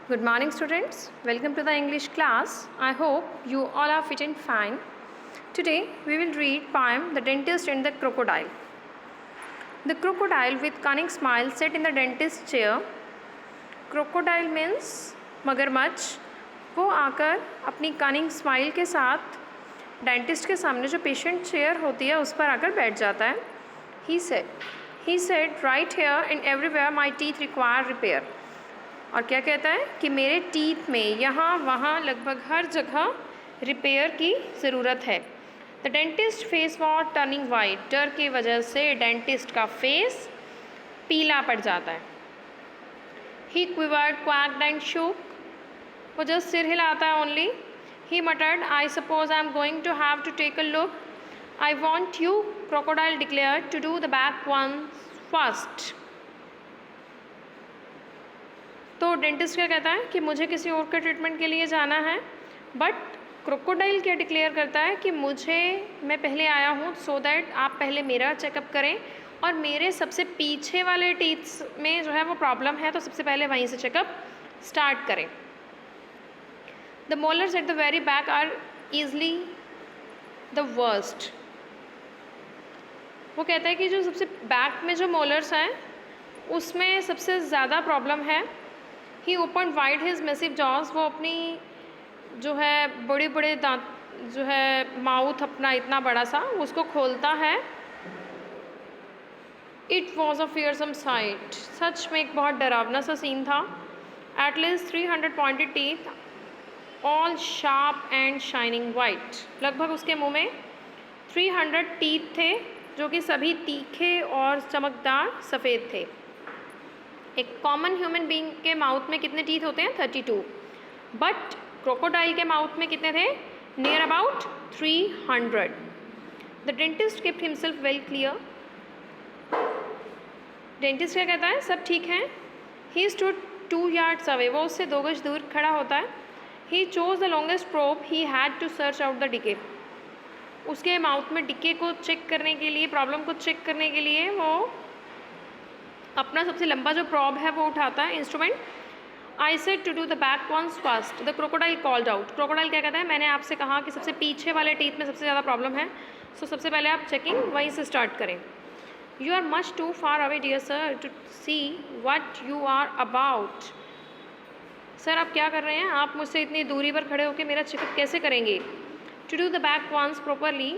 Good morning, students. Welcome to the English class. I hope you all are fit and fine. Today we will read poem The Dentist and the Crocodile. The crocodile with cunning smile sat in the dentist's chair. Crocodile means मगरमच्छ. वो आकर अपनी cunning smile के साथ dentist के सामने जो patient chair होती है उस पर आकर बैठ जाता है. He said, right here and everywhere my teeth require repair. और क्या कहता है कि मेरे टीथ में यहाँ वहाँ लगभग हर जगह रिपेयर की ज़रूरत है. The dentist face war turning white. डर की वजह से डेंटिस्ट का फेस पीला पड़ जाता है. ही क्विवर्ड क्वैक्ड एंड शोक. वो जस्ट सिर हिलाता है only. He muttered, I suppose I am going to have to take a look. I want you, crocodile declare, to do the back one first. तो डेंटिस्ट क्या कहता है कि मुझे किसी और के ट्रीटमेंट के लिए जाना है. बट क्रोकोडाइल क्या डिक्लेयर करता है कि मैं पहले आया हूँ सो दैट आप पहले मेरा चेकअप करें और मेरे सबसे पीछे वाले टीथ्स में जो है वो प्रॉब्लम है तो सबसे पहले वहीं से चेकअप स्टार्ट करें. The molars at the very back are easily the worst. वो कहता है कि जो सबसे बैक में जो मोलर्स हैं उसमें सबसे ज़्यादा प्रॉब्लम है. He open wide his massive jaws. वो अपनी जो है बड़े बड़े दांत जो है माउथ अपना इतना बड़ा सा उसको खोलता है. It was a fearsome sight. सच में एक बहुत डरावना सा सीन था. At least 300 pointed teeth, all sharp and shining white. लगभग उसके मुंह में 300 टीथ थे जो कि सभी तीखे और चमकदार सफ़ेद थे. एक कॉमन ह्यूमन बीइंग के माउथ में कितने टीथ होते हैं? 32. बट क्रोकोडाइल के माउथ में कितने थे? Near about 300. The dentist kept himself well clear. Dentist क्या कहता है? सब ठीक है. He stood 2 yards away. वो उससे 2 गज दूर खड़ा होता है. He chose the longest probe. He had to search out the decay. उसके माउथ में डिके को चेक करने के लिए, प्रॉब्लम को चेक करने के लिए वो अपना सबसे लंबा जो प्रॉब है वो उठाता है instrument. I said to do the back ones first. The crocodile called out. Crocodile क्या कहता है? मैंने आपसे कहा कि सबसे पीछे वाले टीथ में सबसे ज़्यादा प्रॉब्लम है सो सबसे पहले आप चेकिंग वहीं से स्टार्ट करें. You are much too far away dear sir to see what you are about. Sir आप क्या कर रहे हैं? आप मुझसे इतनी दूरी पर खड़े होकर मेरा चेकअप कैसे करेंगे? To do the back ones properly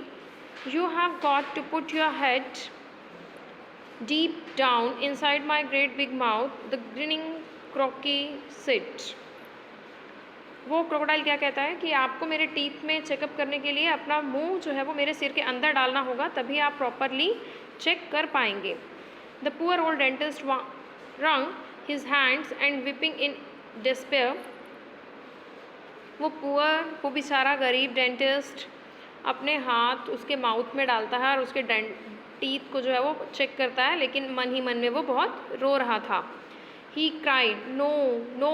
you have got to put your head deep down inside my great big mouth. The grinning croaky sit. वो क्रोकोडाइल क्या कहता है कि आपको मेरे टीथ में चेकअप करने के लिए अपना मुंह जो है वो मेरे सिर के अंदर डालना होगा तभी आप प्रॉपरली चेक कर पाएंगे. The poor old dentist wrung his hands and weeping in despair. वो बेचारा गरीब डेंटिस्ट अपने हाथ उसके माउथ में डालता है और उसके टीथ को जो है वो चेक करता है लेकिन मन ही मन में वो बहुत रो रहा था. He cried, no no,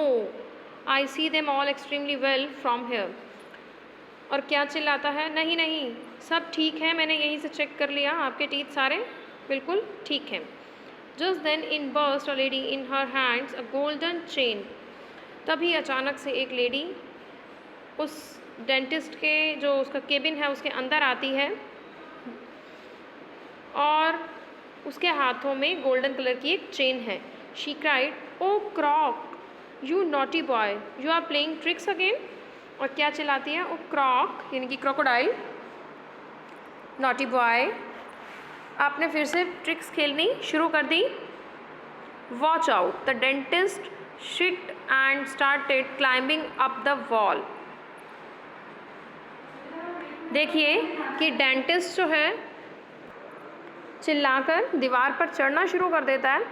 I see them all extremely well from here. और क्या चिल्लाता है? नहीं नहीं, सब ठीक है, मैंने यहीं से चेक कर लिया, आपके टीथ सारे बिल्कुल ठीक हैं. Just then in burst a lady in her hands a golden chain. तभी अचानक से एक लेडी उस डेंटिस्ट के जो उसका केबिन है उसके अंदर आती है और उसके हाथों में गोल्डन कलर की एक चेन है. She cried, oh croc, you naughty boy, you are playing tricks again. और क्या चिल्लाती है? ओ क्रॉक यानी कि क्रोकोडाइल, नॉटी बॉय, आपने फिर से ट्रिक्स खेलनी शुरू कर दी. Watch out. The dentist shit and started climbing up the wall. देखिए कि डेंटिस्ट जो है चिल्लाकर दीवार पर चढ़ना शुरू कर देता है.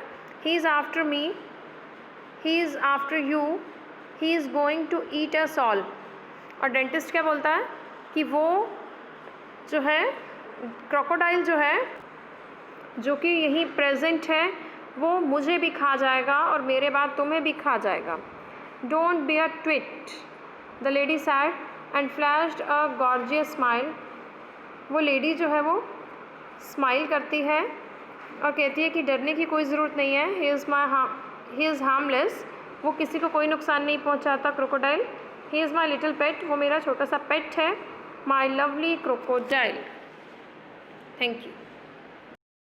He is after me, he is after you, he is going to eat us all. और डेंटिस्ट क्या बोलता है कि वो जो है क्रोकोडाइल जो है जो कि यहीं प्रेजेंट है वो मुझे भी खा जाएगा और मेरे बाद तुम्हें भी खा जाएगा. Don't be a tweet. The lady sad and flashed a gorgeous smile. वो लेडी जो है वो स्माइल करती है और कहती है कि डरने की कोई ज़रूरत नहीं है. He is harmless. वो किसी को कोई नुकसान नहीं पहुंचाता crocodile. He is my little पेट, वो मेरा छोटा सा पेट है। My lovely crocodile. Thank you.